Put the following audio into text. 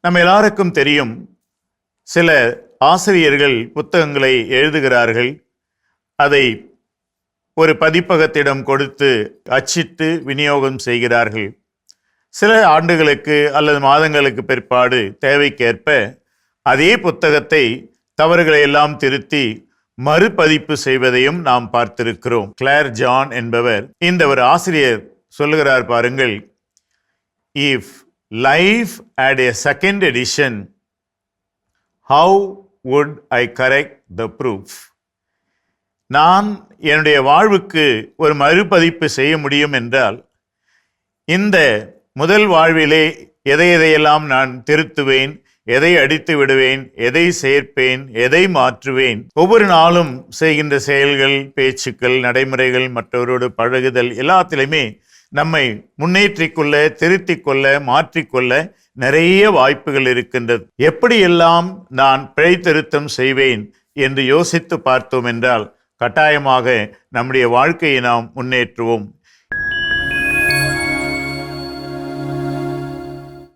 நம்ம எல்லாருக்கும் தெரியும், சில ஆசிரியர்கள் புத்தகங்களை எழுதுகிறார்கள். அதை ஒரு பதிப்பகத்திடம் கொடுத்து அச்சிட்டு விநியோகம் செய்கிறார்கள். சில ஆண்டுகளுக்கு அல்லது மாதங்களுக்கு பிற்பாடு தேவைக்கேற்ப அதே புத்தகத்தை தவறுகளை எல்லாம் திருத்தி மறுபதிப்பு செய்வதையும் நாம் பார்த்திருக்கிறோம். கிளேர் ஜான் என்பவர் இந்த ஒரு ஆசிரியர் சொல்லுகிறார் பாருங்கள், if life had a second edition, how would I correct the proof? நான் என்னுடைய வாழ்வுக்கு ஒரு மறுபதிப்பு செய்ய முடியும் என்றால், இந்த முதல் வாழ்விலே எதையெல்லாம் நான் திருத்துவேன், எதை அடித்து விடுவேன், எதை சேர்ப்பேன், எதை மாற்றுவேன், ஒவ்வொரு நாளும் செய்கின்ற செயல்கள், பேச்சுக்கள், நடைமுறைகள், மற்றவரோடு பழகுதல் எல்லாத்திலுமே நம்மை முன்னேற்றிக்கொள்ள, திருத்திக் கொள்ள, மாற்றிக்கொள்ள நிறைய வாய்ப்புகள் இருக்கின்றது. எப்படியெல்லாம் நான் பிழை திருத்தம் செய்வேன் என்று யோசித்து பார்த்தோம் என்றால் கட்டாயமாக நம்முடைய வாழ்க்கையை நாம் முன்னேற்றுவோம்.